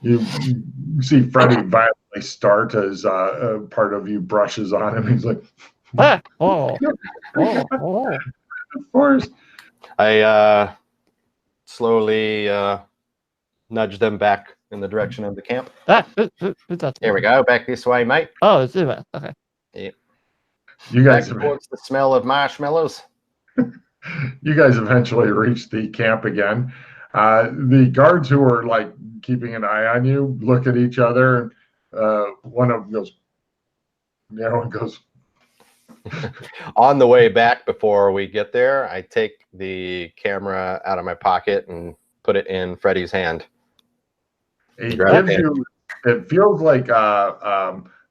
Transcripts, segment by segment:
You see Freddy violently start as part of you brushes on him. He's like, oh, of course. I slowly nudge them back in the direction of the camp. Here we go, back this way, mate. Oh, it's okay. Yeah. You guys back towards the smell of marshmallows. You guys eventually reach the camp again. The guards who are like keeping an eye on you look at each other. One of them goes, and goes. On the way back, before we get there, I take the camera out of my pocket and put it in Freddy's hand. It gives you. It feels like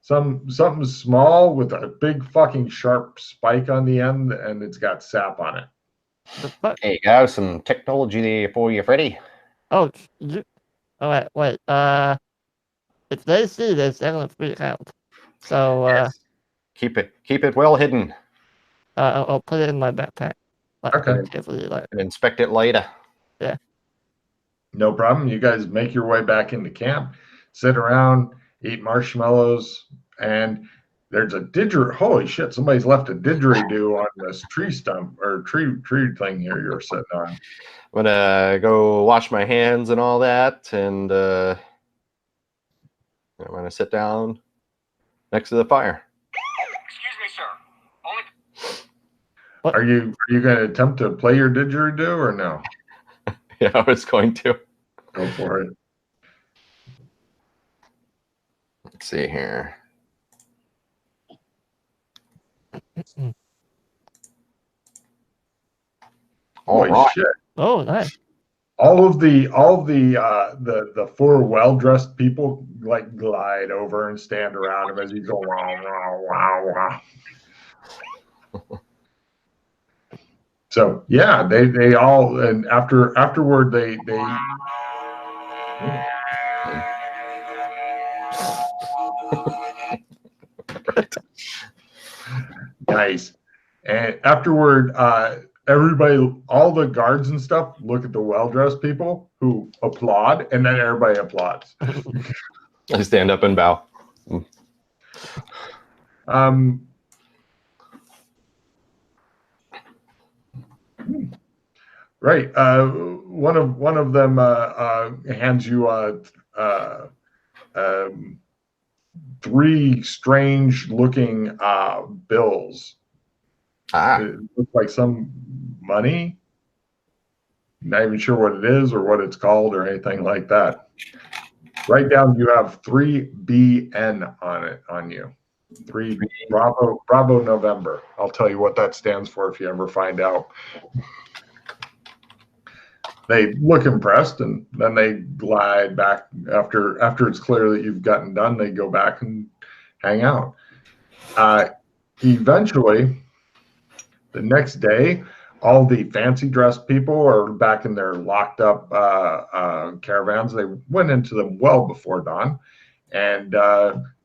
something small with a big fucking sharp spike on the end, and it's got sap on it. There you go, some technology for you, Freddy. Oh, wait. If they see this, they're gonna freak out. So yes. Keep it well hidden. I'll put it in my backpack. Okay. And inspect it later. Yeah. No problem. You guys make your way back into camp, sit around, eat marshmallows, and there's a didgeridoo. Holy shit! Somebody's left a didgeridoo on this tree stump or tree thing here you're sitting on. I'm gonna go wash my hands and all that, and I'm gonna sit down next to the fire. Excuse me, sir. Are you going to attempt to play your didgeridoo or no? Yeah, I was going to. Go for it. Let's see here. Holy shit! Oh, nice. All of the four well-dressed people like glide over and stand around him as he goes wow wow wow wow. So yeah, they all, and afterward they nice. And afterward, everybody, all the guards and stuff, look at the well-dressed people who applaud, and then everybody applauds. I stand up and bow. Right. One of them hands you three strange-looking bills. It looks like some money. Not even sure what it is or what it's called or anything like that. Write down you have 3BN on you. 3 Bravo November. I'll tell you what that stands for if you ever find out. They look impressed, and then they glide back after it's clear that you've gotten done. They go back and hang out. Eventually, the next day, all the fancy dressed people are back in their locked up caravans. They went into them well before dawn, and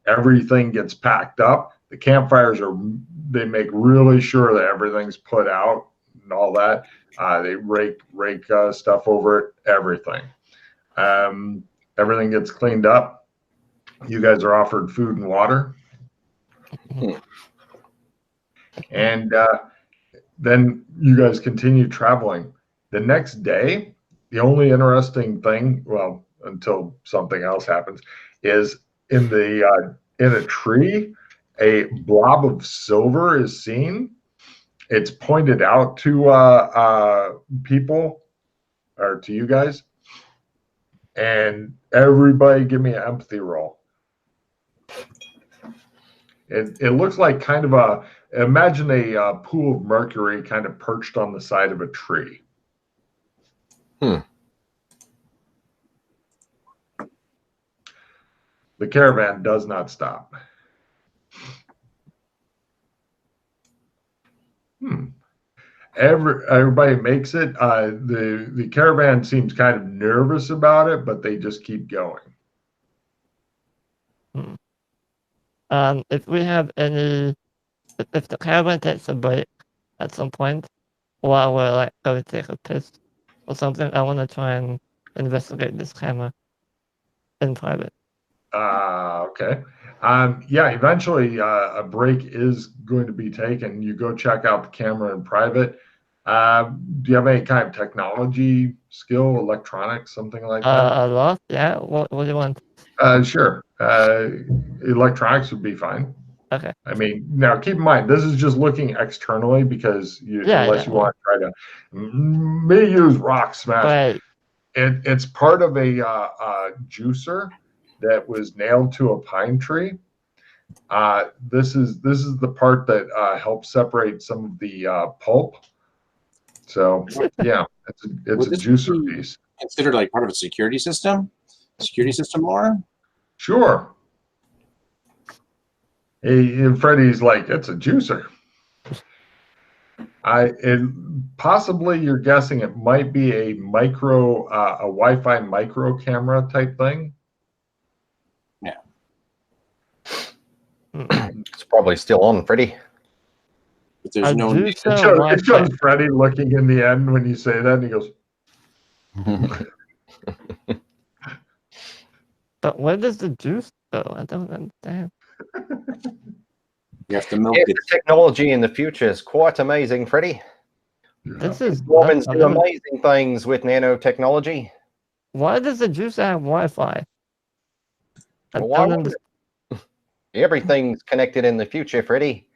everything gets packed up. The campfires they make really sure that everything's put out and all that. They rake stuff over it, everything. Everything gets cleaned up. You guys are offered food and water. And then you guys continue traveling. The next day, the only interesting thing, well, until something else happens, is in a tree, a blob of silver is seen. It's pointed out to people or to you guys, and everybody give me an empathy roll. It looks like kind of imagine a pool of mercury kind of perched on the side of a tree. The caravan does not stop. Everybody makes it. The caravan seems kind of nervous about it, but they just keep going. If we have if the caravan takes a break at some point while we're like going to take a piss or something, I want to try and investigate this camera in private. Okay. Yeah, eventually a break is going to be taken. You go check out the camera in private. Do you have any kind of technology skill, electronics, something like that? A lot? Yeah. What do you want? Sure. Electronics would be fine. Okay. I mean, now keep in mind, this is just looking externally because unless you want to try to may use rock smash. Right. It's part of a juicer that was nailed to a pine tree. This is the part that helps separate some of the pulp. So yeah, it's a juicer piece. Considered like part of a security system lore? Sure. And Freddie's like, it's a juicer. Possibly you're guessing it might be a Wi-Fi micro camera type thing. Yeah. It's probably still on, Freddie. But there's no. It shows Freddie looking in the end when you say that, and he goes. But where does the juice go? I don't understand. You have to milk Yeah, it. the technology in the future is quite amazing, Freddie. This is Women do amazing things with nanotechnology. Why does the juicer have Wi-Fi? Everything's connected in the future, Freddie.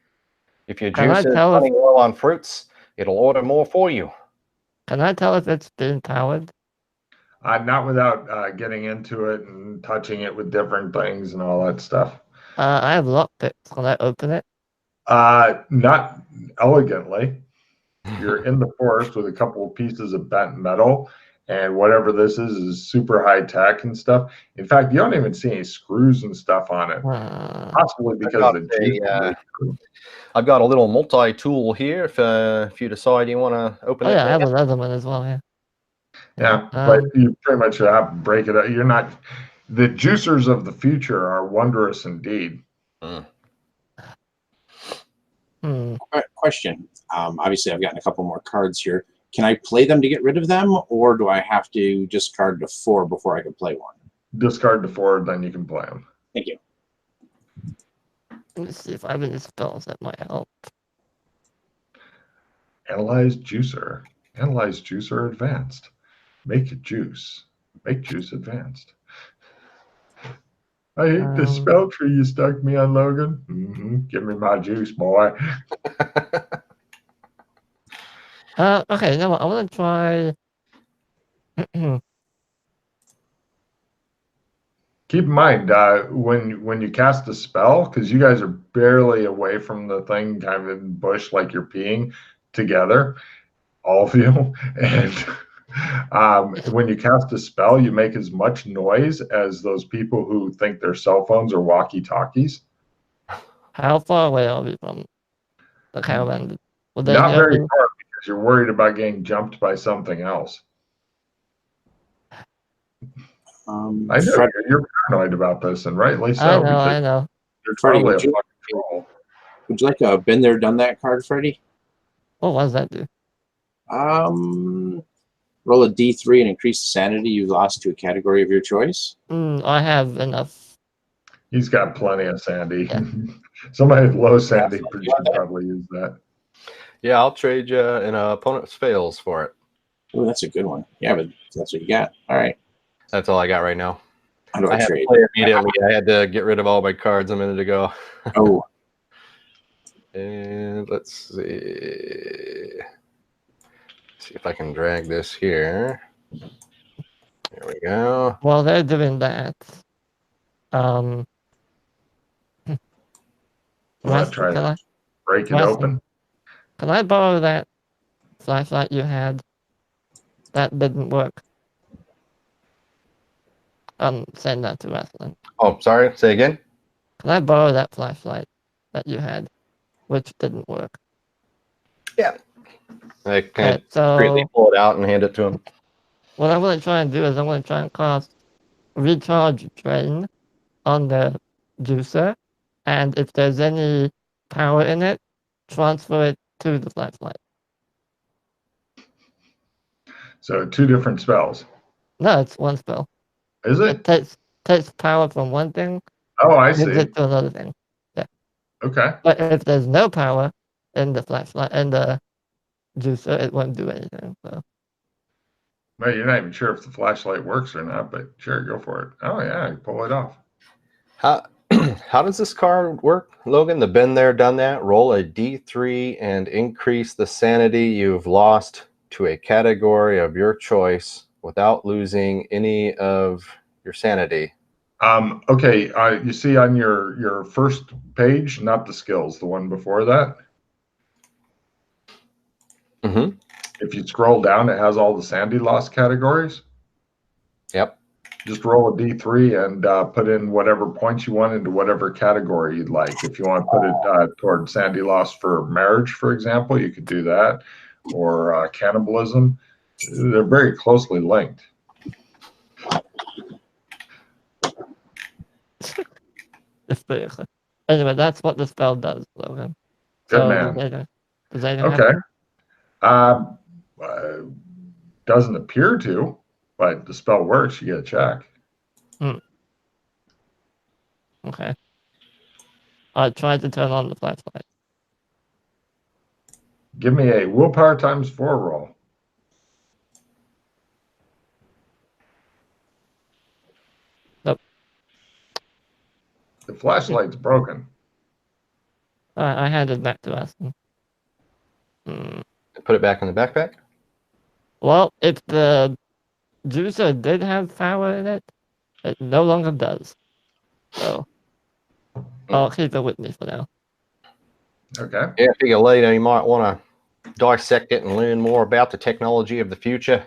If your Can I juice is tell running well on fruits, it'll order more for you. Can I tell if it's being powered? Not without getting into it and touching it with different things and all that stuff. I have lockpicks. Can I open it? Not elegantly. You're in the forest with a couple of pieces of bent metal, and whatever this is super high tech and stuff. In fact, you don't even see any screws and stuff on it. Possibly because I've got a little multi-tool here if you decide you want to open it. Yeah, I have another one as well, yeah. Yeah, but you pretty much have to break it up. You're not. The juicers of the future are wondrous indeed. Question. Obviously, I've gotten a couple more cards here. Can I play them to get rid of them, or do I have to discard the 4 before I can play one? Discard the 4, then you can play them. Thank you. Let me see if I have any spells that might help. Analyze juicer. Analyze juicer advanced. Make juice. Make juice advanced. I hate the spell tree you stuck me on, Logan. Give me my juice, boy. Okay, now I want to try. Keep in mind, when you cast a spell, because you guys are barely away from the thing, kind of in bush, like you're peeing together, all of you, and when you cast a spell, you make as much noise as those people who think their cell phones are walkie-talkies. How far away are we from the caravan? Not very far, because you're worried about getting jumped by something else. I know you're paranoid about this, and rightly so. I know. You're probably a fucking troll. Would you like a been there, done that card, Freddie? What does that do? Roll a D3 and increase the sanity you lost to a category of your choice. I have enough. He's got plenty of sandy. Yeah. Somebody with low sandy should probably use that. Yeah, I'll trade you an opponent's fails for it. Oh, that's a good one. Yeah, but that's what you got. All right. That's all I got right now. How do I had trade? to play immediately. I had to get rid of all my cards a minute ago. Oh. And let's see. See if I can drag this here. There we go. While they're doing that, try to break it open. Can I borrow that flashlight you had? That didn't work. Send that to wrestling. Oh, sorry. Say again. Can I borrow that flashlight that you had, which didn't work? Yeah. I can really pull it out and hand it to him. What I'm going to try and do is I'm going to try and cast recharge drain on the juicer, and if there's any power in it, transfer it to the flashlight. So 2 different spells. No, it's one spell. Is it? takes power from one thing, Oh, I gives see. it to another thing. Yeah. Okay. But if there's no power in the flashlight and the juicer, it won't do anything. So. Well, you're not even sure if the flashlight works or not, but sure, go for it. Oh yeah, you pull it off. How does this card work, Logan? The been there, done that. Roll a D3 and increase the sanity you've lost to a category of your choice without losing any of your sanity. Okay, you see on your first page, not the skills, the one before that. Mm-hmm. If you scroll down, it has all the sanity loss categories. Yep. Just roll a D3 and put in whatever points you want into whatever category you'd like. If you want to put it toward sanity loss for marriage, for example, you could do that, or cannibalism. They're very closely linked. Anyway, that's what the spell does, Logan. Good So man. Does anything Okay. happen? Doesn't appear to, but the spell works. You get a check. Okay. I tried to turn on the flashlight. Give me a willpower times 4 roll. Nope. The flashlight's broken. I handed it back to us. Put it back in the backpack? Well, if the juicer did have power in it, it no longer does. So I'll keep it with me for now. Okay. Yeah, I figure later you might want to dissect it and learn more about the technology of the future.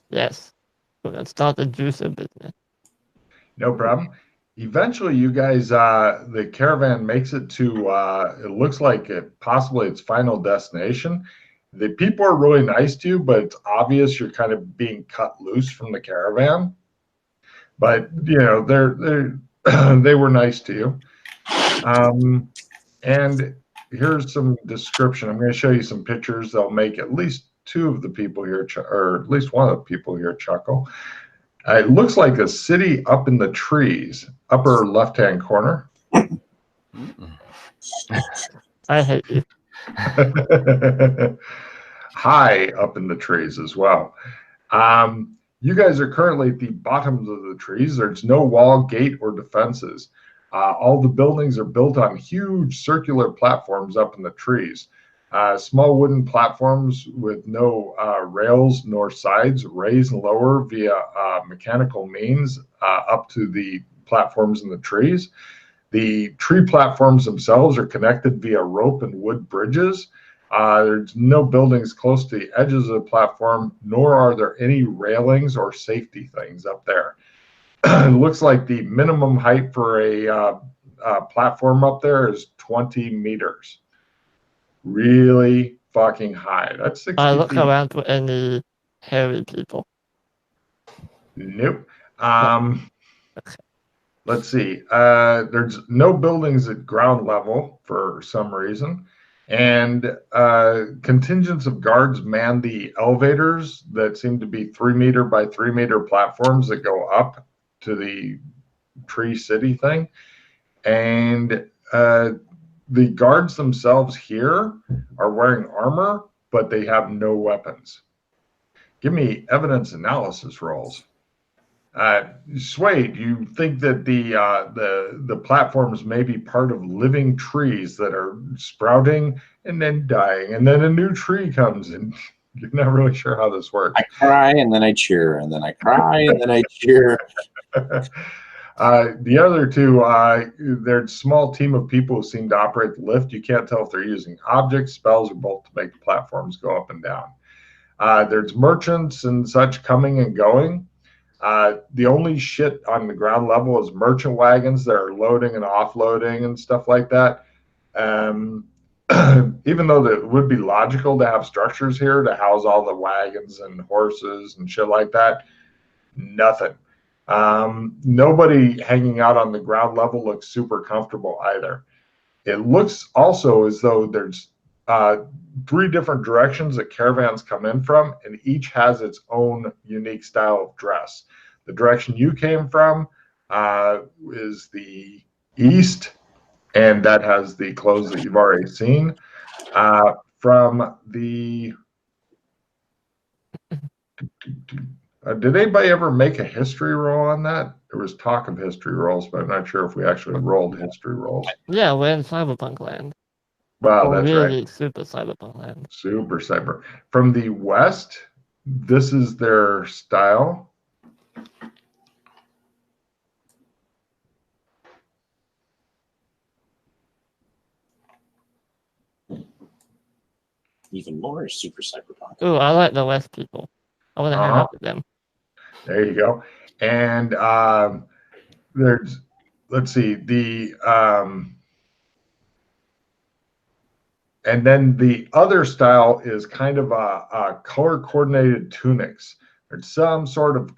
Yes. We're going to start the juicer business. No problem. Eventually, you guys, the caravan makes it to, it looks like possibly its final destination. The people are really nice to you, but it's obvious you're kind of being cut loose from the caravan. But, you know, they were nice to you. And here's some description. I'm going to show you some pictures. They'll make at least two of the people here, or at least one of the people here chuckle. It looks like a city up in the trees, upper left-hand corner. I hate you. High up in the trees as well. You guys are currently at the bottoms of the trees. There's no wall, gate, or defenses. All the buildings are built on huge circular platforms up in the trees. Small wooden platforms with no rails nor sides raise and lower via mechanical means up to the platforms in the trees. The tree platforms themselves are connected via rope and wood bridges. There's no buildings close to the edges of the platform, nor are there any railings or safety things up there. It looks like the minimum height for a platform up there is 20 meters. Really fucking high. That's 60 I look feet. around for any hairy people. Nope. Let's see. There's no buildings at ground level for some reason. And contingents of guards man the elevators that seem to be 3 meter by 3 meter platforms that go up to the tree city thing. And the guards themselves here are wearing armor, but they have no weapons. Give me evidence analysis rolls. Swade, you think that the platforms may be part of living trees that are sprouting and then dying, and then a new tree comes, and you're not really sure how this works. I cry and then I cheer, and then I cry and then I cheer. The other two, there's a small team of people who seem to operate the lift. You can't tell if they're using objects, spells, or both to make the platforms go up and down. There's merchants and such coming and going. The only shit on the ground level is merchant wagons that are loading and offloading and stuff like that. Even though it would be logical to have structures here to house all the wagons and horses and shit like that, nothing. Nobody hanging out on the ground level looks super comfortable either. It looks also as though there's 3 different directions that caravans come in from, and each has its own unique style of dress. The direction you came from is the east, and that has the clothes that you've already seen. From the did anybody ever make a history roll on that? There was talk of history rolls, but I'm not sure if we actually rolled history rolls. Yeah, we're in cyberpunk land. Wow, Or that's really right. super cyberpunk land. Super cyber. From the west, this is their style. Even more super cyberpunk. Ooh, I like the West people. I want to hang out with them. There you go. And there's, let's see, and then the other style is kind of a color coordinated tunics. There's some sort of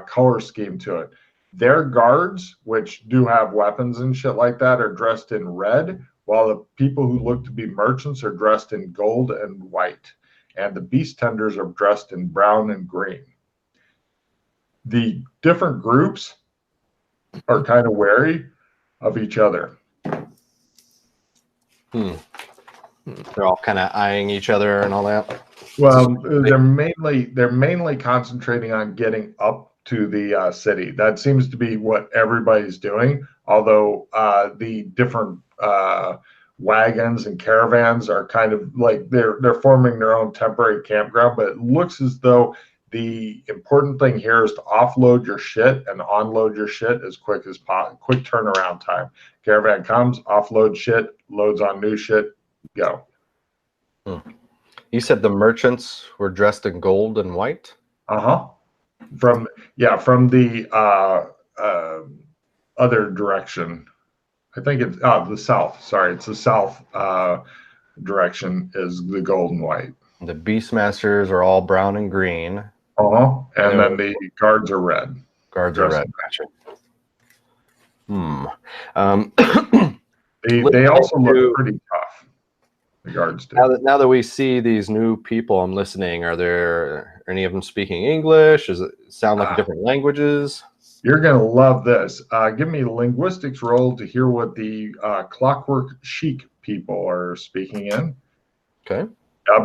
color scheme to it. Their guards, which do have weapons and shit like that, are dressed in red, while the people who look to be merchants are dressed in gold and white. And the beast tenders are dressed in brown and green. The different groups are kind of wary of each other. They're all kind of eyeing each other and all that. Well, they're mainly concentrating on getting up to the city. That seems to be what everybody's doing. Although the different wagons and caravans are kind of like they're forming their own temporary campground. But it looks as though the important thing here is to offload your shit and onload your shit as quick as possible. Quick turnaround time. Caravan comes, offload shit, loads on new shit, go. You said the merchants were dressed in gold and white? From the other direction. I think it's the south. Sorry, it's the south direction is the gold and white. The Beastmasters are all brown and green. And then the guards are red. Guards are red. Gotcha. They also look pretty tough. The guards do. Now that we see these new people, I'm listening. Are there any of them speaking English? Does it sound like different languages? You're gonna love this. Give me a linguistics roll to hear what the Clockwork Chic people are speaking in. Okay. I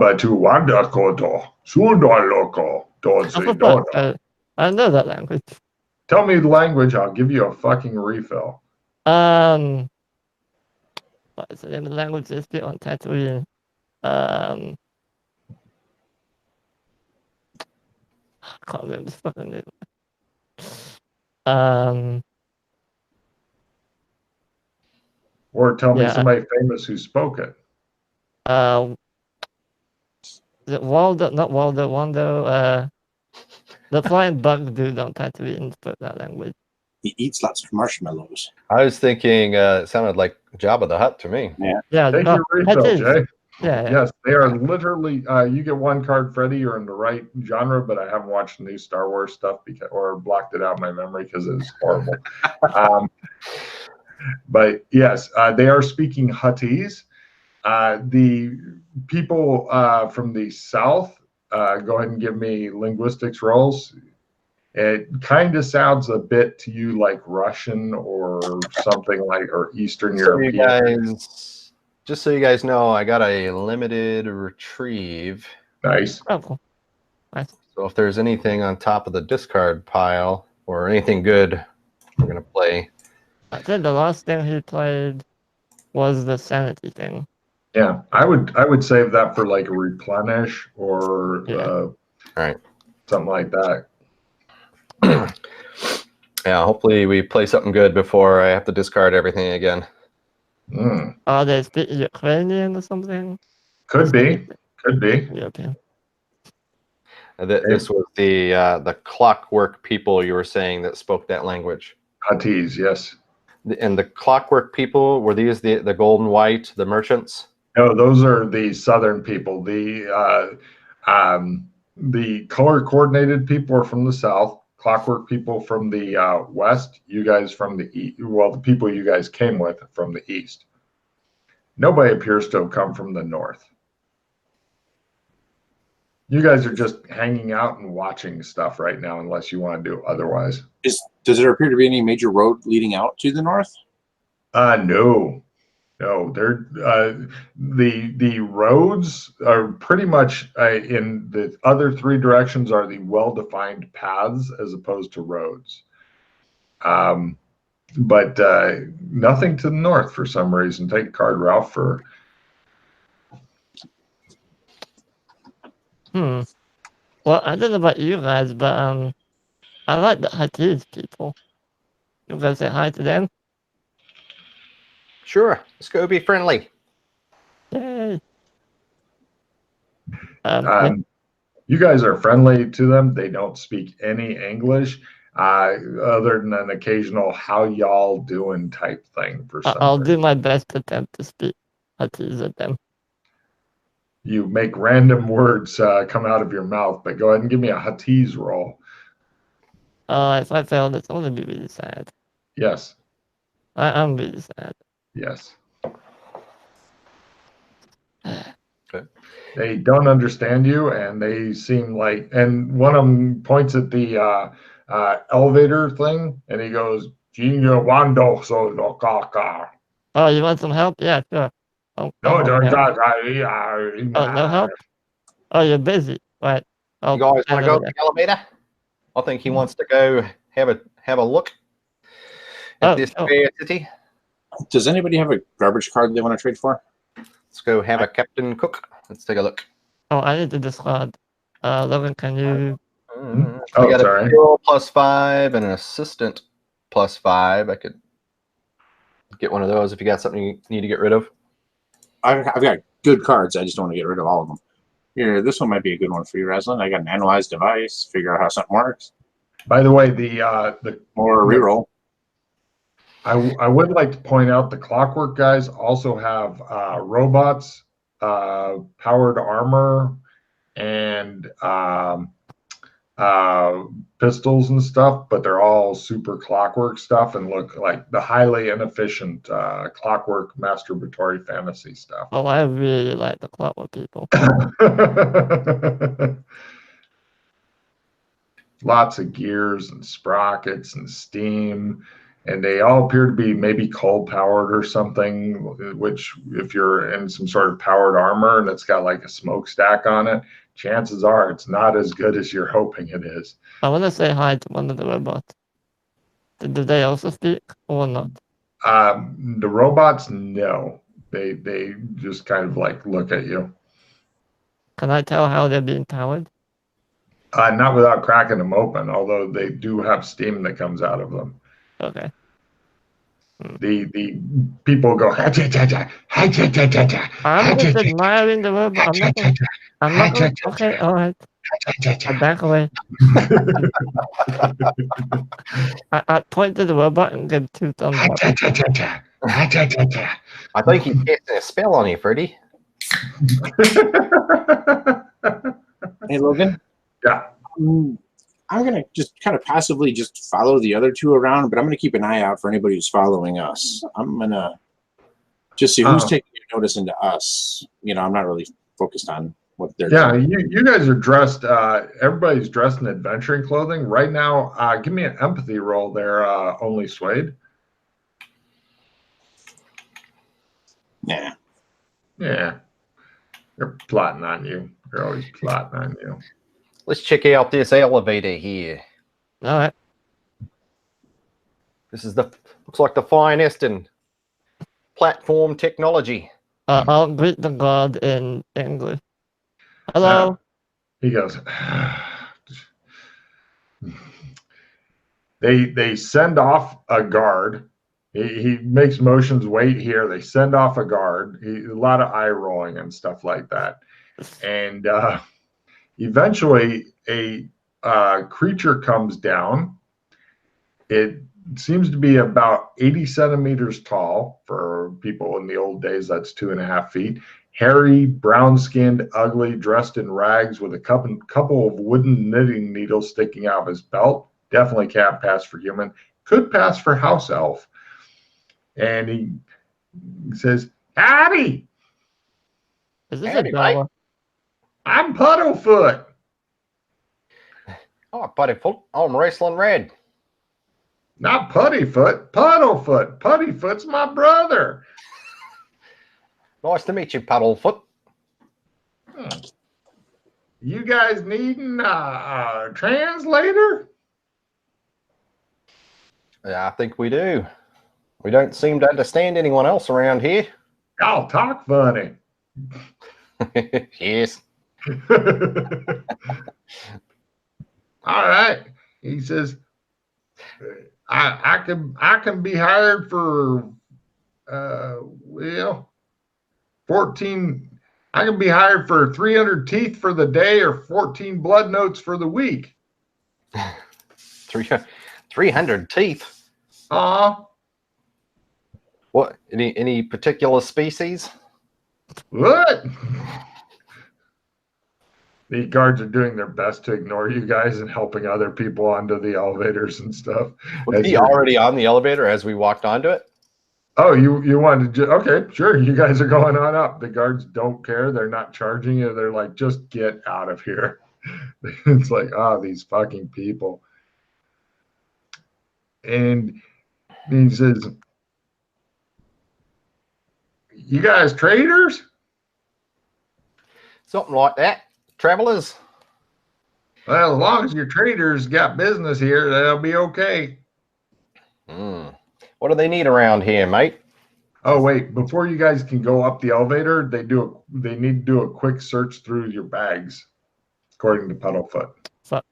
know that language. Tell me the language, I'll give you a fucking refill. What is the name of the language they speak on Tatooine? I can't remember the fucking name. Or tell me somebody famous who spoke it. Is it Waldo? Not Waldo. Wando. The flying bug dude on Tatooine spoke that language. He eats lots of marshmallows. I was thinking it sounded like Jabba the Hutt to me. Yeah. Take your refill, Jay. Yeah. Yes, they are literally. You get one card, Freddie. You're in the right genre, but I haven't watched the new Star Wars stuff or blocked it out of my memory because it was horrible. But yes, they are speaking Huttese. The people from the south, go ahead and give me linguistics rolls. It kind of sounds a bit to you like Russian or something like, or Eastern European. Just so you guys know, I got a limited retrieve. Nice. Oh, cool. Nice. So if there's anything on top of the discard pile or anything good, we're gonna play. I think the last thing he played was the sanity thing. Yeah, I would save that for like a replenish or right, something like that. Yeah, hopefully we play something good before I have to discard everything again. Are they speaking Ukrainian or something? Could be. European. This was the Clockwork people you were saying that spoke that language. Huttese, yes. And the Clockwork people, were these the gold and white, the merchants? No, those are the southern people. The color coordinated people are from the south. Clockwork people from the west. You guys from the east. Well, the people you guys came with from the east. Nobody appears to have come from the north. You guys are just hanging out and watching stuff right now, unless you want to do otherwise. Does there appear to be any major road leading out to the north? No. They're the roads are pretty much in the other three directions are the well-defined paths as opposed to roads. But nothing to the north for some reason. Take a card, Ralph, for. Well, I don't know about you guys, but I like the Hatis people. You guys say hi to them? Sure, let's go be friendly. Yay! You guys are friendly to them. They don't speak any English, other than an occasional "how y'all doing" type thing. For some I'll reason. do my best attempt to speak Hatis at them. You make random words come out of your mouth, but go ahead and give me a Hatties roll. If I fail, it's going to be really sad. Yes. I'm really sad. Yes. Okay. They don't understand you, and they seem like. And one of them points at the elevator thing, and he goes, "Jinyo wando so no kaka." Oh, you want some help? Yeah, sure. No, no help? Oh, you're busy. Right. You guys want to go up the elevator? I think he wants to go have a look at this fair city. Does anybody have a garbage card they want to trade for? Let's go have a Captain Cook. Let's take a look. Oh, I need to discard. Logan, can you? I got sorry. a fuel +5 and an assistant +5. I could get one of those if you got something you need to get rid of. I've got good cards. I just don't want to get rid of all of them. Here, this one might be a good one for you, Raslin. I got an analyze device. Figure out how something works. By the way, the Or reroll. I would like to point out the Clockwork guys also have robots, powered armor, and pistols and stuff, but they're all super Clockwork stuff and look like the highly inefficient Clockwork masturbatory fantasy stuff. Oh, I really like the Clockwork people. Lots of gears and sprockets and steam, and they all appear to be maybe coal powered or something, which if you're in some sort of powered armor and it's got like a smokestack on it, chances are it's not as good as you're hoping it is. I want to say hi to one of the robots. Do they also speak or not? The robots, no. They just kind of like look at you. Can I tell how they're being powered? Not without cracking them open, although they do have steam that comes out of them. Okay. The people go. I'm just admiring the robot. I'm not gonna, okay, all right. I back away. I point to the robot and give 2 thumbs up. I think he's casting a spell on you, Freddie. Hey, Logan? Yeah. I'm going to just kind of passively just follow the other two around, but I'm going to keep an eye out for anybody who's following us. I'm going to just see who's taking notice into us. You know, I'm not really focused on what they're doing. Yeah, you guys are dressed, everybody's dressed in adventuring clothing. Right now, give me an empathy roll there, Only Suede. Yeah. Yeah. They're plotting on you. They're always plotting on you. Let's check out this elevator here. All right. This is looks like the finest in platform technology. I'll greet the guard in English. Hello. He goes. They send off a guard. He makes motions. Wait here. They send off a guard. A lot of eye rolling and stuff like that. And eventually, a creature comes down. It seems to be about 80 centimeters tall. For people in the old days, that's 2.5 feet. Hairy, brown-skinned, ugly, dressed in rags with a couple of wooden knitting needles sticking out of his belt. Definitely can't pass for human. Could pass for house elf. And he says, "Howdy." Is this Howdy, a dollar? I'm Puddlefoot. Oh, Puttyfoot. I'm Wrestling Red. Not Puttyfoot, Puddlefoot. Puttyfoot's my brother. Nice to meet you, Puddlefoot. You guys needing a translator? Yeah, I think we do. We don't seem to understand anyone else around here. Y'all talk funny. Yes. All right. He says, I can be hired for well 14. I can be hired for 300 teeth for the day or 14 blood notes for the week. 300 teeth. What? Any particular species? What? The guards are doing their best to ignore you guys and helping other people onto the elevators and stuff. Was he already on the elevator as we walked onto it? Oh, you wanted to? Okay, sure. You guys are going on up. The guards don't care. They're not charging you. They're like, just get out of here. It's like, these fucking people. And he says, you guys traders? Something like that. Travelers? Well, as long as your traders got business here, they'll be okay. What do they need around here, mate? Oh, wait, before you guys can go up the elevator, they need to do a quick search through your bags, according to Puddlefoot. Fuck.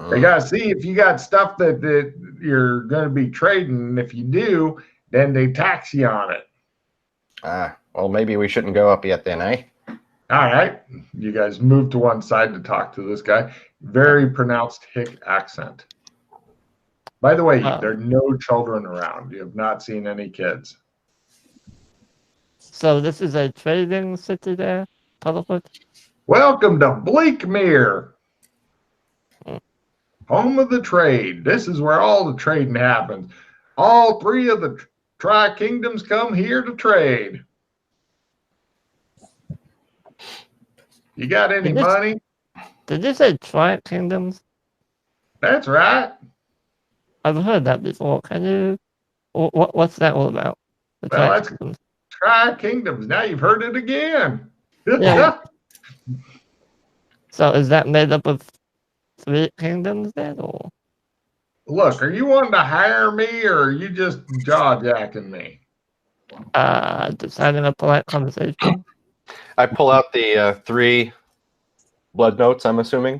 They gotta see if you got stuff that you're gonna be trading. If you do, then they tax you on it. Well, maybe we shouldn't go up yet then, eh? All right. You guys move to one side to talk to this guy. Very pronounced hick accent. By the way, there are no children around. You have not seen any kids. So this is a trading city there, Puddlefoot? Welcome to Bleakmere, home of the trade. This is where all the trading happens. All three of the tri-kingdoms come here to trade. You got any money? Did you say tri-kingdoms? That's right. I've heard that before. Can you... What's that all about? The Well, that's tri-kingdoms. tri-kingdoms. Now you've heard it again. Yeah. So is that made up of 3 kingdoms then, or? Look, are you wanting to hire me, or are you just jaw-jacking me? Just having a polite conversation. I pull out the 3 blood notes, I'm assuming.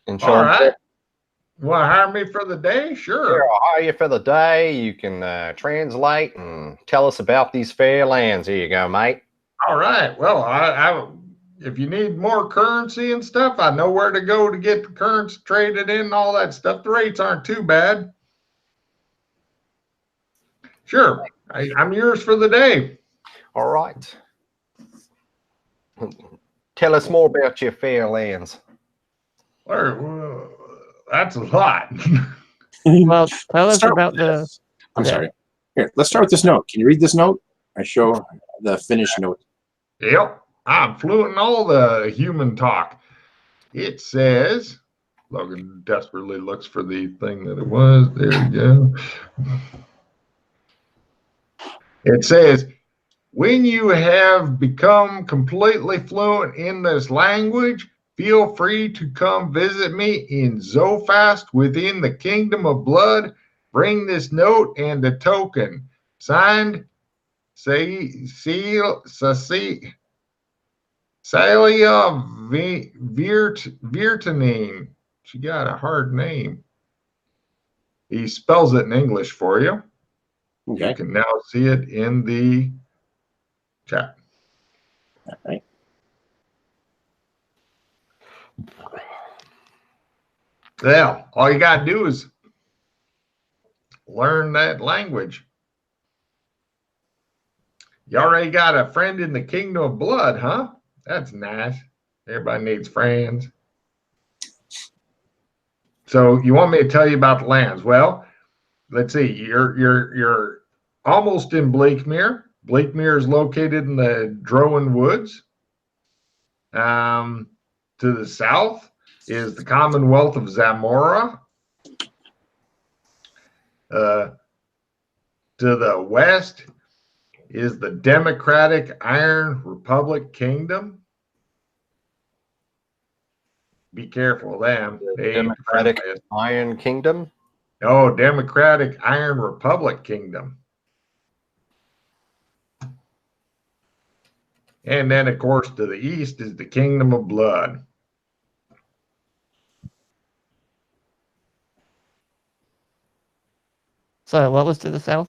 And show All them. right. You want to hire me for the day? Sure. Here, I'll hire you for the day. You can translate and tell us about these fair lands. Here you go, mate. All right. Well, I if you need more currency and stuff, I know where to go to get the currency traded in and all that stuff. The rates aren't too bad. Sure. I'm yours for the day. All right. Tell us more about your fair lands. Well, that's a lot. Well, tell us Start about with the... this. I'm sorry. Here, let's start with this note. Can you read this note? I show the finished note. Yep. I'm fluent in all the human talk. It says, Logan desperately looks for the thing that it was. There you go. It says, when you have become completely fluent in this language, feel free to come visit me in Zofast within the Kingdom of Blood. Bring this note and the token. Signed, Celia Virtanine. She got a hard name. He spells it in English for you. Okay. You can now see it in the chat. All right. Well, all you got to do is learn that language. You already got a friend in the Kingdom of Blood, huh? That's nice. Everybody needs friends. So you want me to tell you about the lands? Well, let's see. You're almost in Bleakmere. Bleakmere is located in the Drowan Woods. To the south is the Commonwealth of Zamora. To the west is the Democratic Iron Republic Kingdom. Be careful of them. They ain't the Democratic friendliest. Iron Kingdom. No, Democratic Iron Republic Kingdom. And then, of course, to the east is the Kingdom of Blood. So what was to the south?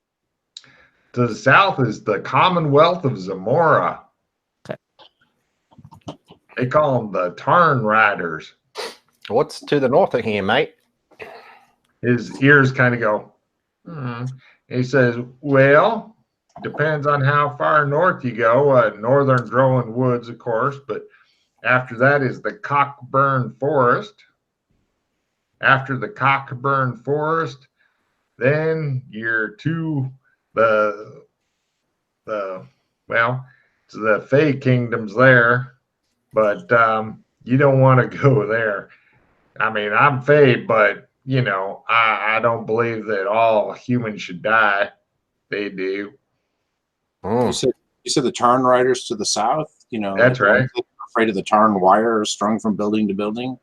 To the south is the Commonwealth of Zamora. Okay. They call them the Tarn Riders. What's to the north of here, mate? His ears kind of go, He says, well, depends on how far north you go. Northern Drowan Woods, of course, but after that is the Cockburn Forest. After the Cockburn Forest, then you're to the Fey Kingdoms there, but you don't want to go there. I mean, I'm Fey, but I don't believe that all humans should die. They do. You said the Tarn Riders to the south. That's right. Afraid of the Tarn wire strung from building to building.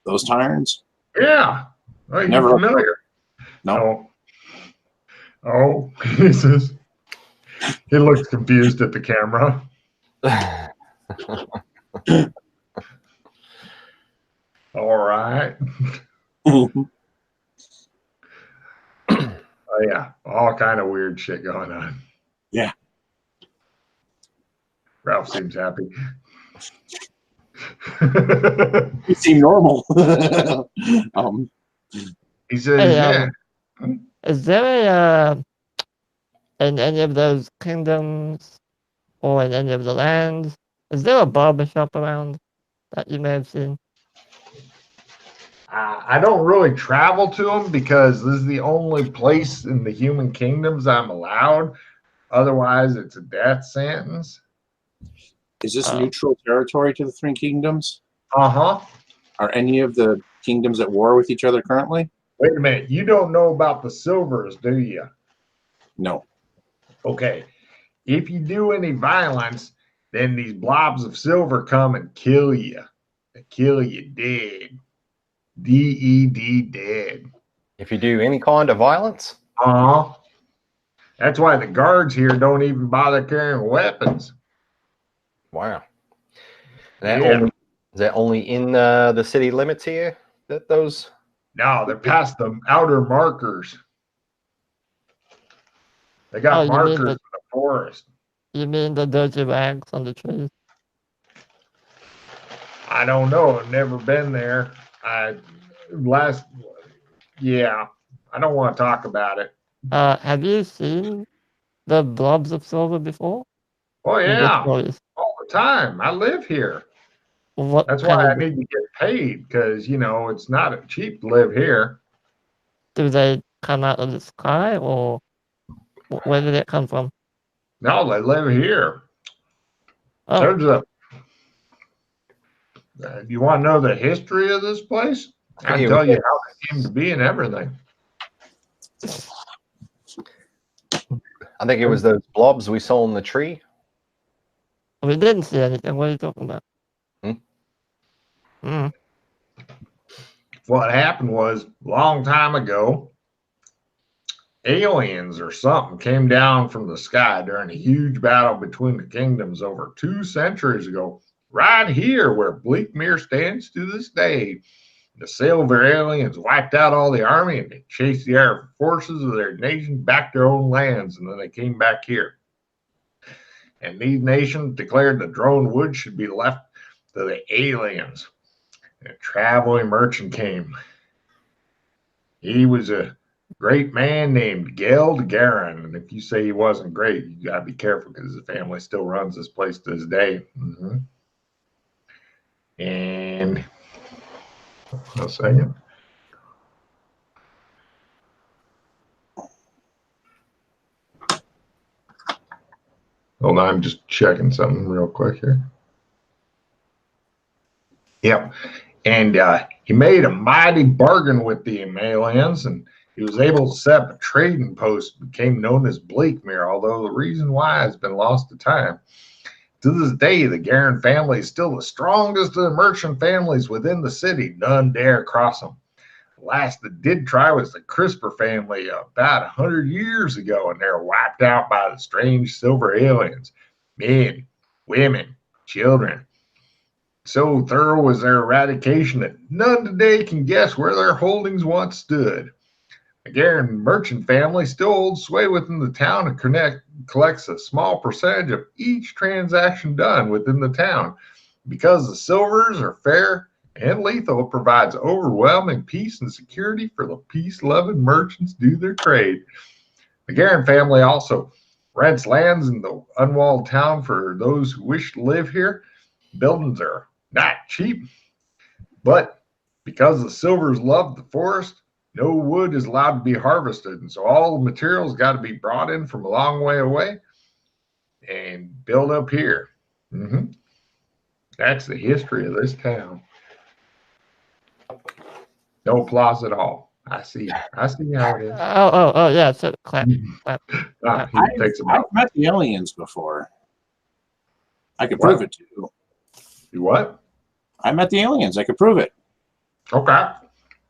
Those Tarns. Yeah. Oh, you're Never familiar. No. Oh, Jesus. He looks confused at the camera. All right. Oh, yeah. All kind of weird shit going on. Yeah. Ralph seems happy. You seem normal. He says, Hey, yeah. Is there in any of those kingdoms or in any of the lands, is there a barbershop around that you may have seen? I don't really travel to them because this is the only place in the human kingdoms I'm allowed. Otherwise, it's a death sentence. Is this neutral territory to the Three Kingdoms? Uh-huh. Are any of the kingdoms at war with each other currently? Wait a minute. You don't know about the Silvers, do you? No. Okay. If you do any violence, then these blobs of silver come and kill you. They kill you dead. D-E-D, dead. If you do any kind of violence? Uh-huh. That's why the guards here don't even bother carrying weapons. Wow. Yeah. Is that only in the city limits here? That those? No, they're past the outer markers. They got markers in the forest. You mean the dirty rags on the trees? I don't know. I've never been there. Yeah, I don't want to talk about it. Have you seen the blobs of silver before? Oh, yeah, All the time. I live here. What That's why I need to get paid because, it's not cheap to live here. Do they come out of the sky or where did it come from? No, they live here. Oh. There's you want to know the history of this place? I can tell you how it came to be and everything. I think it was those blobs we saw in the tree. We didn't see anything. What are you talking about? What happened was a long time ago, aliens or something came down from the sky during a huge battle between the kingdoms over 2 centuries ago, right here where Bleakmere stands to this day. The silver aliens wiped out all the army and they chased the air forces of their nations back to their own lands, and then they came back here. And these nations declared the Drowan Woods should be left to the aliens. And a traveling merchant came. He was a great man named Geld Garin. And if you say he wasn't great, you got to be careful because his family still runs this place to this day. And a second. Hold on, I'm just checking something real quick here. Yep. And he made a mighty bargain with the aliens, and he was able to set up a trading post, became known as Blakemere, although the reason why has been lost to time. To this day, the Garin family is still the strongest of the merchant families within the city. None dare cross them. The last that did try was the Crisper family about 100 years ago, and they were wiped out by the strange silver aliens. Men, women, children. So thorough was their eradication that none today can guess where their holdings once stood. The Garin merchant family still holds sway within the town and collects a small percentage of each transaction done within the town. Because the silvers are fair and lethal, it provides overwhelming peace and security for the peace-loving merchants do their trade. The Garin family also rents lands in the unwalled town for those who wish to live here. Buildings are not cheap, but because the silvers love the forest, no wood is allowed to be harvested, and so all the materials got to be brought in from a long way away and built up here. That's the history of this town. No applause at all. I see how it is. Oh, yeah. So clap. He takes I've met the aliens before. I could prove it to you. You what? I met the aliens. I could prove it. Okay.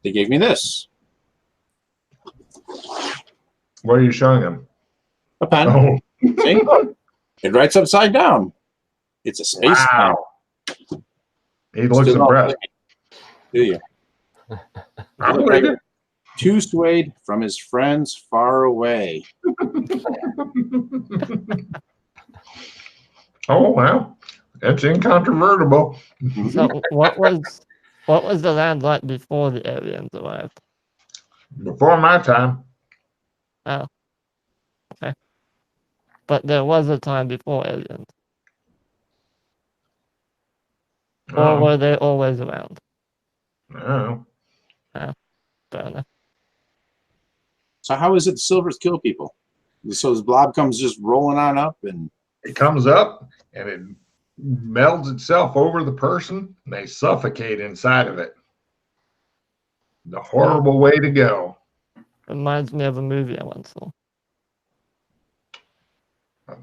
They gave me this. What are you showing him? A pen. Oh, See? It writes upside down. It's a space pen. wow. He looks Still not impressed. Do you? I'm with it. Too swayed from his friends far away. Oh, wow. That's incontrovertible. So what was the land like before the aliens arrived? Before my time. Oh. Okay. But there was a time before aliens. Or were they always around? Oh. Fair enough. So how is it the silvers kill people? So this blob comes just rolling on up and It comes up and it melds itself over the person and they suffocate inside of it. The horrible way to go. Reminds me of a movie I once saw.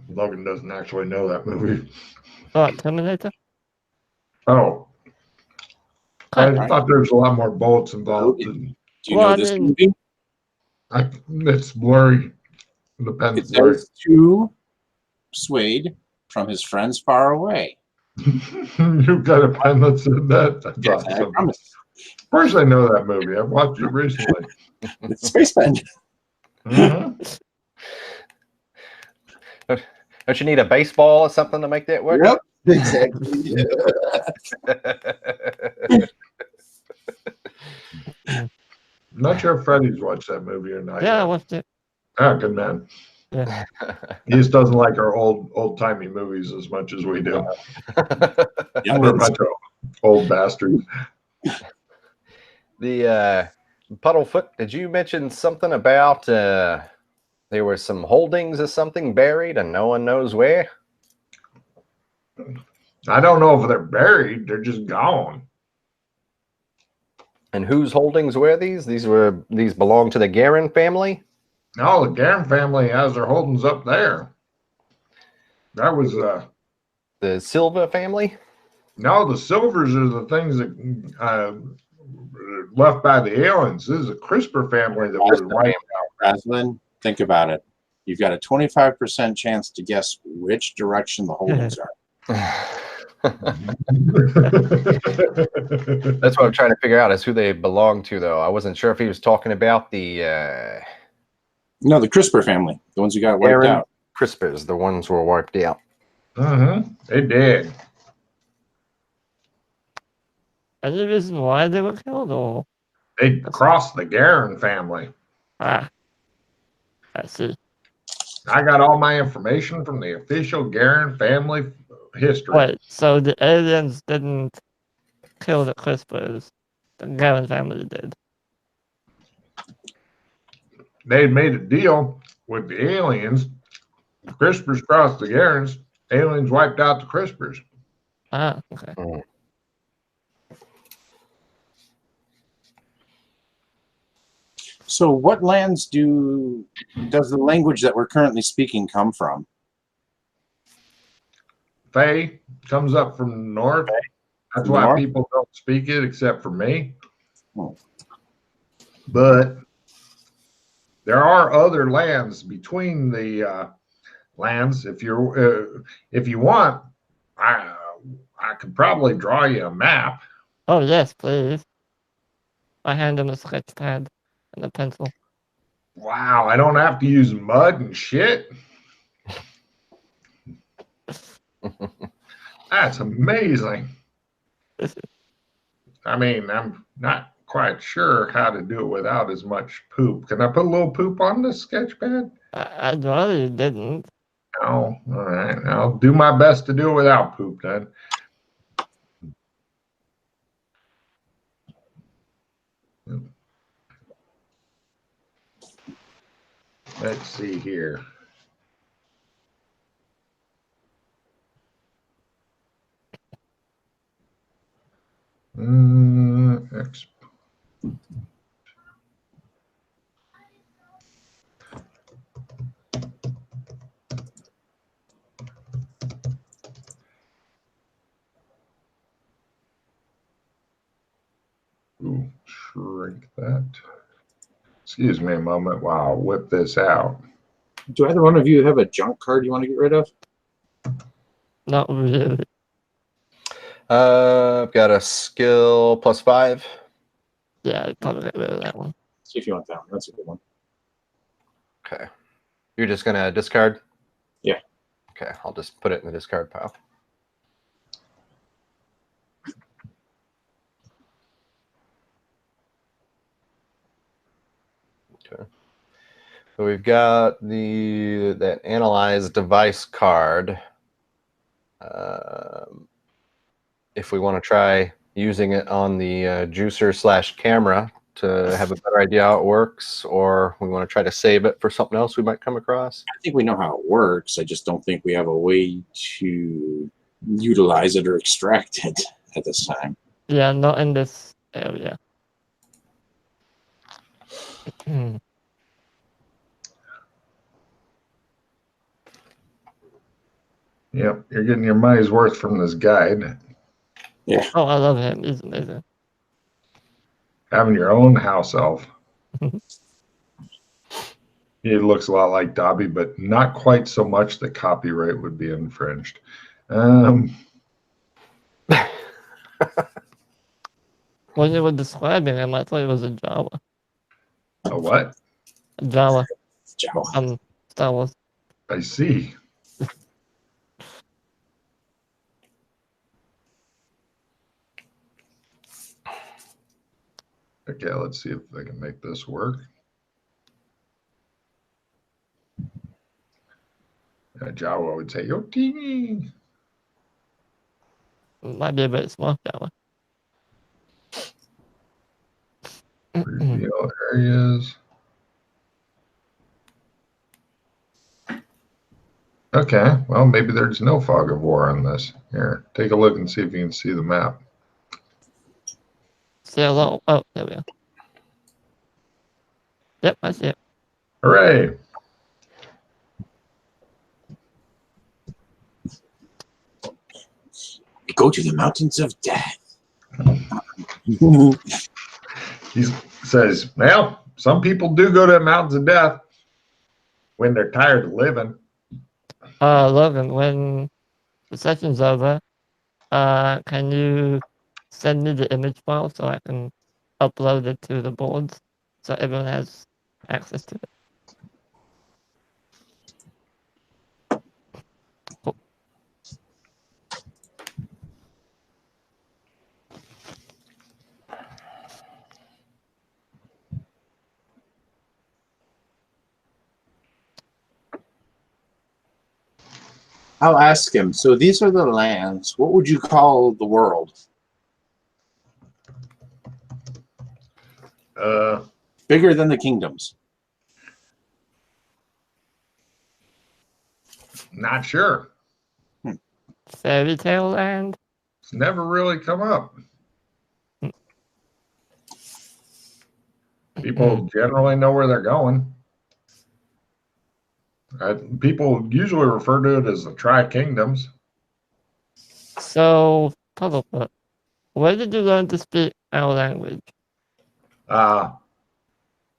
Logan doesn't actually know that movie. Oh, Terminator? Oh. I Kind of. thought there was a lot more bullets involved. do you know this movie? It's blurry. The pen's It blurry. says too swayed from his friends far away. You've got a pen that said that? That's Yes, I awesome. promise. Of course I know that movie. I've watched it recently. It's a space pen. Mhm. Don't you need a baseball or something to make that work? Yep, exactly. I'm not sure if Freddie's watched that movie or not. Yeah, I yet. watched it. Ah, good man. Yeah. He just doesn't like our old-timey movies as much as we do. Yeah, We're a bunch of old bastards. The Puddlefoot, did you mention something about there were some holdings or something buried and no one knows where? I don't know if they're buried. They're just gone. And whose holdings were these? These belong to the Garin family? No, the Garin family has their holdings up there. That was The Silva family? no, the silvers are the things that left by the aliens. This is a CRISPR family that was right. Raslin, think about it. You've got a 25% chance to guess which direction the holdings are. That's what I'm trying to figure out is who they belong to, though. I wasn't sure if he was talking about the No, the CRISPR family, the ones who got wiped Garin out. Crispers, the ones who were wiped out. They did. Any reason why they were killed, or They crossed the Garin family. I see. I got all my information from the official Garin family history. Wait, so the aliens didn't kill the Crispers. The Garin family did. They had made a deal with the aliens. CRISPRs crossed the Garins. Aliens wiped out the CRISPRs. Ah, okay. So what lands does the language that we're currently speaking come from? Faye comes up from the north. That's From the why north? people don't speak it except for me. Oh. But there are other lands between the lands. If you want, I could probably draw you a map. Oh, yes, please. I hand him a sketch pad and a pencil. Wow, I don't have to use mud and shit. That's amazing. I mean, I'm not quite sure how to do it without as much poop. Can I put a little poop on this sketch pad? I'd rather you didn't. No. All right. I'll do my best to do it without poop then. Let's see here. Ooh, shrink that. Excuse me a moment while I whip this out. Do either one of you have a junk card you want to get rid of? Not really. I've got a skill +5. Yeah, I'd probably get rid of that one. See if you want that one. That's a good one. Okay. You're just going to discard? Yeah. Okay, I'll just put it in the discard pile. Okay. So we've got that analyze device card. If we want to try using it on the juicer/camera to have a better idea how it works, or we want to try to save it for something else we might come across. I think we know how it works. I just don't think we have a way to utilize it or extract it at this time. Yeah, not in this area. Yep, you're getting your money's worth from this guide. Yeah. Oh, I love him. He's amazing. Having your own house elf. He looks a lot like Dobby, but not quite so much that copyright would be infringed. When you were describing him, I thought it was a Jawa. A what? A Jawa. Jawa. Star Wars. I see. Okay, let's see if I can make this work. Jawa would say, "Yo, teeny." Might be a bit small Jawa. Reveal areas. Okay, well, maybe there's no fog of war on this. Here, take a look and see if you can see the map. See a little. Oh, there we go. Yep, I see it. Hooray! We go to the mountains of death. He says, well, some people do go to the mountains of death when they're tired of living. Logan, when the session's over, can you send me the image file so I can upload it to the boards so everyone has access to it? Cool. I'll ask him. So these are the lands. What would you call the world? Bigger than the kingdoms. Not sure. Fairy Tale Land? It's never really come up. People generally know where they're going. People usually refer to it as the Tri-Kingdoms. So, Puddlefoot, where did you learn to speak our language?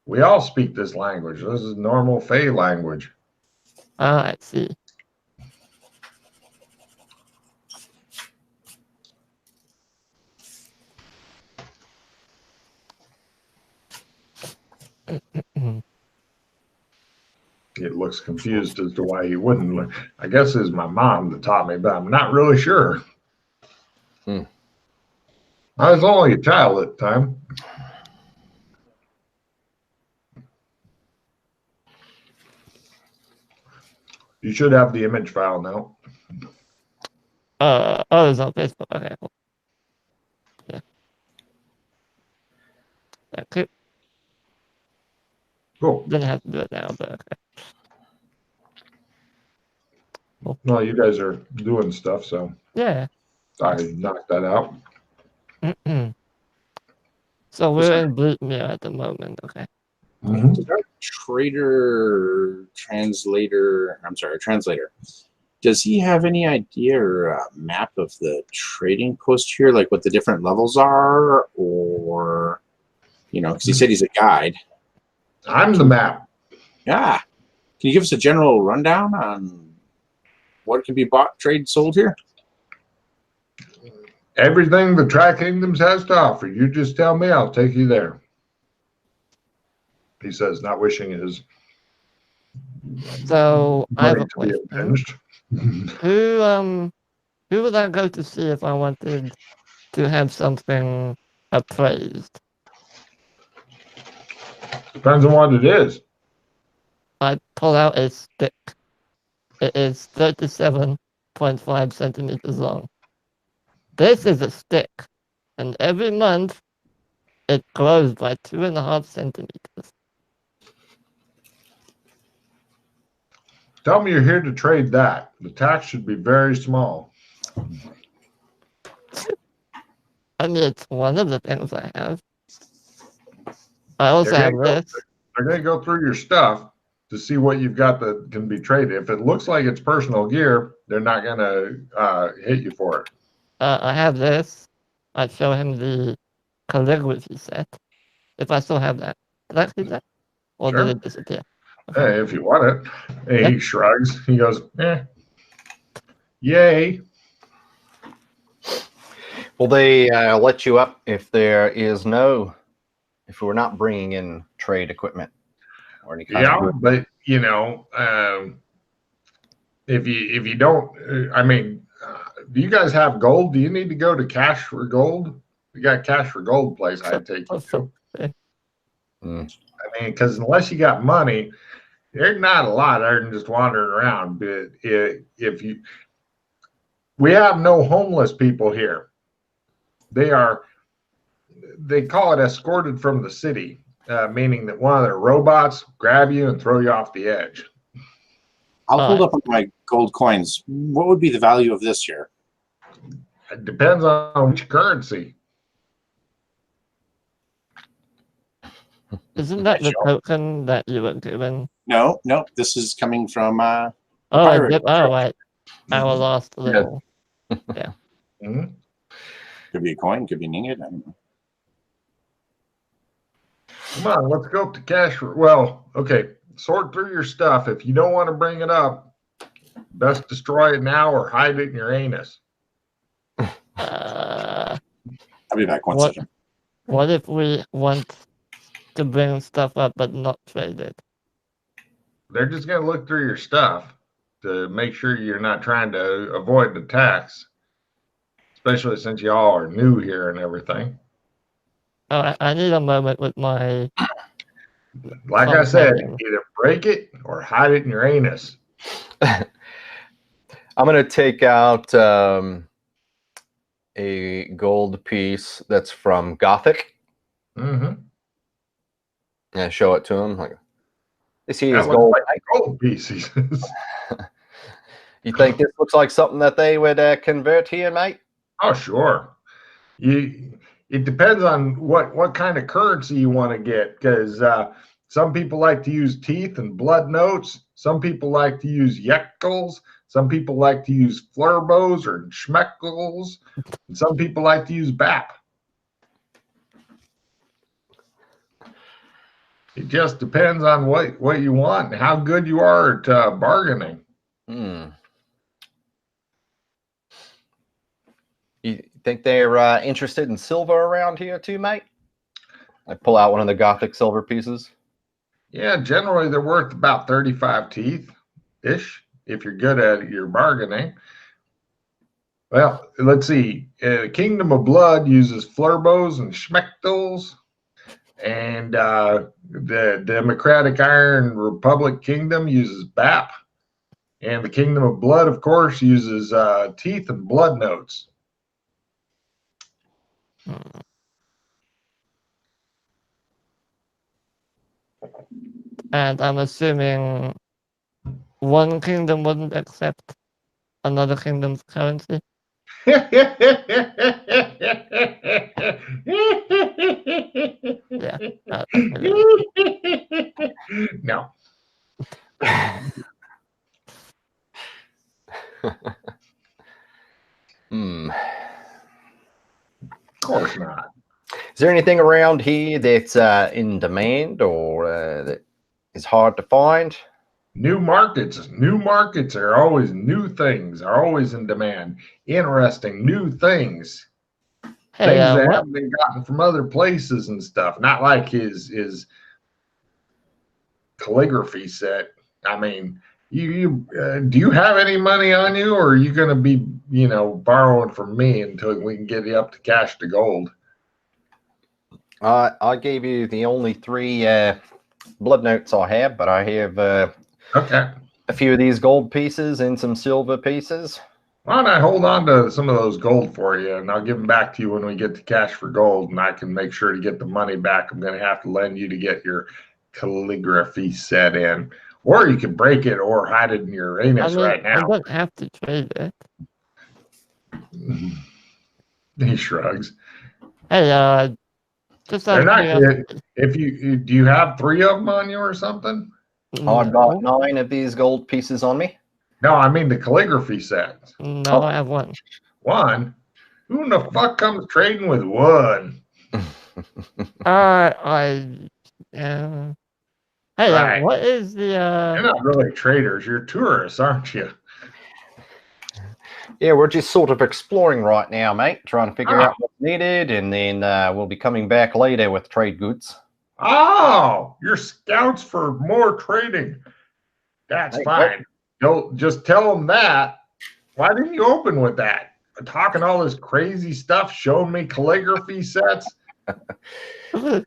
We all speak this language. This is normal Fey language. Ah, I see. It looks confused as to why he wouldn't. I guess it's my mom that taught me, but I'm not really sure. I was only a child at the time. You should have the image file now. Oh, it's on Facebook. Okay, cool. Yeah. Okay. Cool. Didn't have to do it now, but okay. Cool. Well, you guys are doing stuff, so Yeah. I knocked that out. So we're in Bleakmere at the moment, okay. Does our translator, does he have any idea or a map of the trading post here, like what the different levels are, or, because he said he's a guide. I'm the map. Yeah. Can you give us a general rundown on what can be bought, traded, sold here? Everything the Tri-Kingdoms has to offer. You just tell me, I'll take you there. He says, not wishing his So I have money a to be question. avenged. Who would I go to see if I wanted to have something appraised? Depends on what it is. I pull out a stick. It is 37.5 centimeters long. This is a stick, and every month it grows by 2.5 centimeters. Tell me you're here to trade that. The tax should be very small. I mean, it's one of the things I have. I also have this. They're going to go through your stuff to see what you've got that can be traded. If it looks like it's personal gear, they're not going to hit you for it. I have this. I show him the calligraphy set. If I still have that. Did I see that? Or Sure. did it disappear? Hey, if you want it. Hey, Yep. He shrugs. He goes, yay. Will they let you up if we're not bringing in trade equipment or any kind of Yeah, but if you don't, do you guys have gold? Do you need to go to Cash for Gold? We got Cash for Gold place I'd take you to. Because unless you got money, there's not a lot other than just wandering around. But we have no homeless people here. They call it escorted from the city, meaning that one of their robots grab you and throw you off the edge. I'll hold up on my gold coins. What would be the value of this here? It depends on which currency. Isn't that the token that you were given? No. This is coming from right. Our lost little. Yeah. Mm-hmm. Could be a coin, could be an ingot. I don't know. Come on, let's go up to Cash. Okay. Sort through your stuff. If you don't want to bring it up, best destroy it now or hide it in your anus. I'll be back one second. What if we want to bring stuff up but not trade it? They're just going to look through your stuff to make sure you're not trying to avoid the tax, especially since y'all are new here and everything. Oh, I need a moment with my... Like I said, either break it or hide it in your anus. I'm going to take out a gold piece that's from Gothic. Mm-hmm. And show it to him. Like, this here is That gold. like gold pieces. You think this looks like something that they would convert here, mate? Oh, sure. You it depends on what kind of currency you want to get, because some people like to use teeth and blood notes. Some people like to use yekels. Some people like to use flurbos or schmeckles. And some people like to use BAP. It just depends on what you want and how good you are at bargaining. You think they're interested in silver around here too, mate? I pull out one of the Gothic silver pieces. Yeah, generally they're worth about 35 teeth-ish if you're good at your bargaining. Well, let's see. Kingdom of Blood uses flurbos and schmechtels. And the Democratic Iron Republic Kingdom uses BAP. And the Kingdom of Blood, of course, uses teeth and blood notes. And I'm assuming one kingdom wouldn't accept another kingdom's currency. Yeah. No. Of course not. Is there anything around here that's in demand or that is hard to find? New markets are always new things, are always in demand. Interesting new things. Hey, Things that what? haven't been gotten from other places and stuff. Not like his calligraphy set. I mean, you do you have any money on you, or are you going to be, borrowing from me until we can get you up to cash to gold? I gave you the only 3 blood notes I have, but I have Okay. a few of these gold pieces and some silver pieces. Why don't I hold on to some of those gold for you, and I'll give them back to you when we get to cash for gold, and I can make sure to get the money back. I'm going to have to lend you to get your calligraphy set in. Or you can break it or hide it in your anus right now. I don't have to trade it. He shrugs. Hey, just out They're of not. curiosity. Do you have 3 of them on you or something? I've got 9 of these gold pieces on me. No, I mean the calligraphy set. No, I have 1. 1? Who in the fuck comes trading with 1? Hey, Right. what is the You're not really traders. You're tourists, aren't you? Yeah, we're just sort of exploring right now, mate, trying to figure out what's needed, and then we'll be coming back later with trade goods. Oh, you're scouts for more trading. That's fine. Don't just tell them that. Why didn't you open with that? Talking all this crazy stuff, showing me calligraphy sets. I don't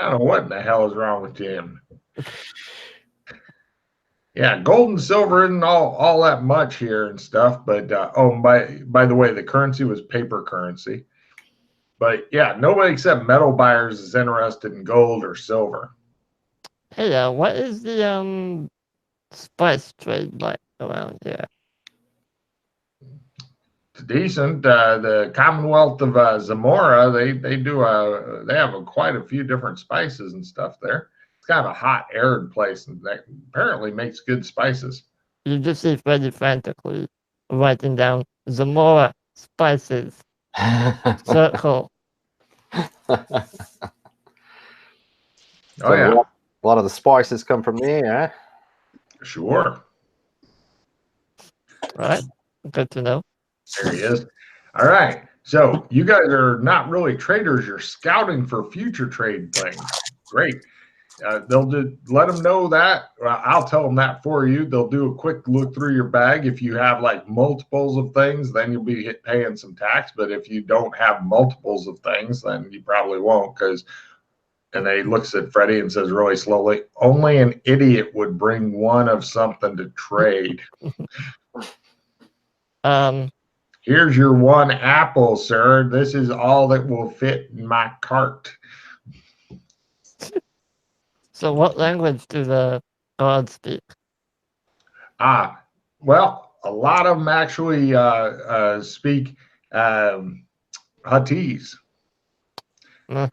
know what in the hell is wrong with Jim. Yeah, gold and silver isn't all that much here and stuff, but by the way, the currency was paper currency. But yeah, nobody except metal buyers is interested in gold or silver. Hey, what is the spice trade like around here? It's decent. The Commonwealth of Zamora, they have quite a few different spices and stuff there. It's kind of a hot, arid place, and that apparently makes good spices. You just see Freddy frantically writing down Zamora spices circle. So yeah, a lot of the spices come from there, eh? Sure. Right. Good to know. There he is. All right. So you guys are not really traders. You're scouting for future trade things. Great. They'll just let them know that. I'll tell them that for you. They'll do a quick look through your bag. If you have like multiples of things, then you'll be paying some tax. But if you don't have multiples of things, then you probably won't. And then he looks at Freddie and says really slowly, only an idiot would bring 1 of something to trade. Here's your 1 apple, sir. This is all that will fit in my cart. So what language do the gods speak? Well, a lot of them actually speak Huttese.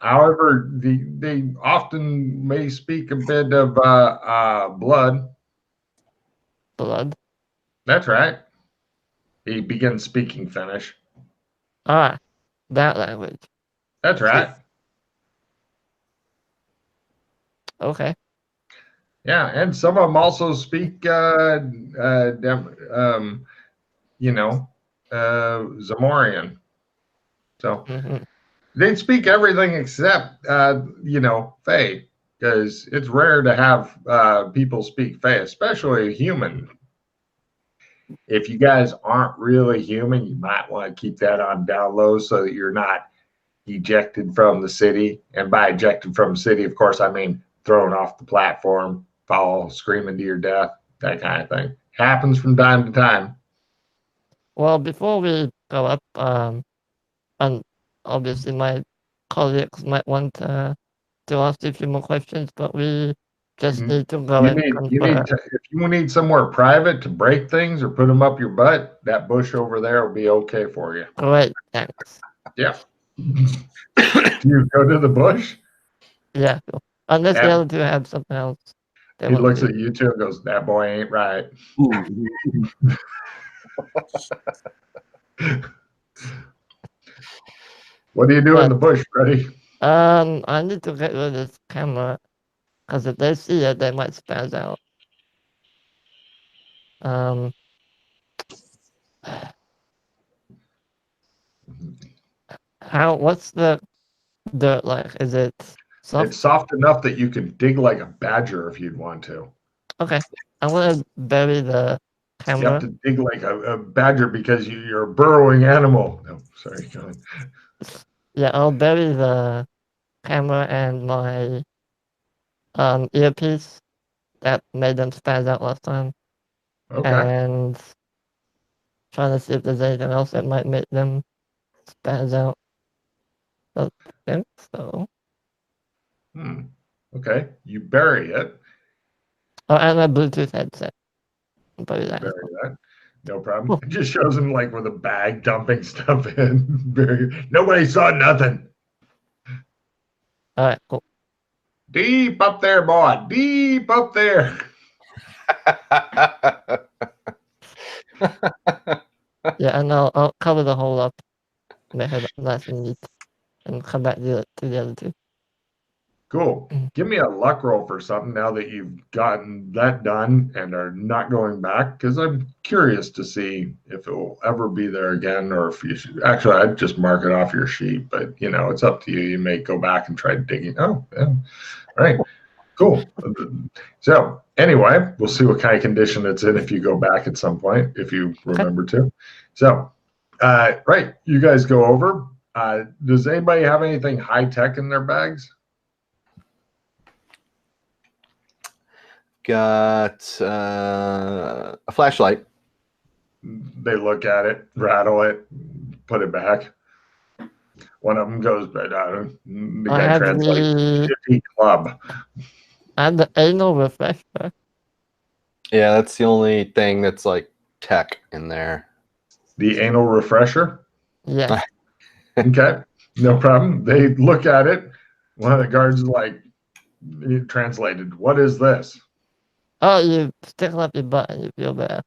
However, they often may speak a bit of blood. Blood. That's right. He begins speaking Finnish. Ah, that language. That's right. Okay. Yeah, and some of them also speak, Zamorian. So they speak everything except, Fae, because it's rare to have people speak Fae, especially a human. If you guys aren't really human, you might want to keep that on down low so that you're not ejected from the city. And by ejected from the city, of course, I mean thrown off the platform, fall screaming to your death, that kind of thing. Happens from time to time. Well, before we go up, and obviously my colleagues might want to ask you a few more questions, but we just need to go and confirm. If you need somewhere private to break things or put them up your butt, that bush over there will be okay for you. Great, thanks. Yeah. Do you go to the bush? Yeah, cool. Unless the other two have something else. He looks at you two and goes, "That boy ain't right." What do you do in the bush, Freddy? I need to get rid of this camera, because if they see it, they might spaz out. What's the dirt like? Is it soft? It's soft enough that you can dig like a badger if you'd want to. Okay. I'm going to bury the camera. You have to dig like a badger because you're a burrowing animal. No, sorry, go ahead. Yeah, I'll bury the camera and my earpiece that made them spaz out last time. Okay. And trying to see if there's anything else that might make them spaz out. I think so. Okay. You bury it. Oh, and a Bluetooth headset. Bury that. Bury that. No problem. It just shows him like with a bag dumping stuff in. Nobody saw nothing. All right, cool. Deep up there, boy. Deep up there. Yeah, and I'll cover the hole up, make it nice and neat, and come back to the other two. Cool. Give me a luck roll for something now that you've gotten that done and are not going back, because I'm curious to see if it will ever be there again, or if you should. Actually, I'd just mark it off your sheet, but it's up to you. You may go back and try digging. Oh, yeah. All right. Cool. So anyway, we'll see what kind of condition it's in if you go back at some point, if you remember to. So, right, you guys go over. Does anybody have anything high tech in their bags? Got a flashlight. They look at it, rattle it, put it back. One of them goes, but the guy translates 50 club. And the anal refresher. Yeah, that's the only thing that's like tech in there. The anal refresher? Yeah. Okay, no problem. They look at it. One of the guards is like, translated, "What is this?" Oh, you stick it up your butt and you feel better.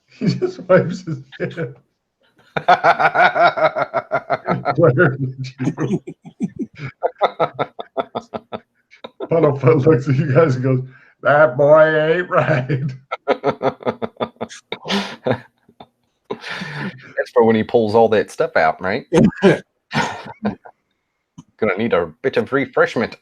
He just wipes his head. Puddlefoot looks at you guys and goes, "That boy ain't right." That's for when he pulls all that stuff out, right? Gonna need a bit of refreshment.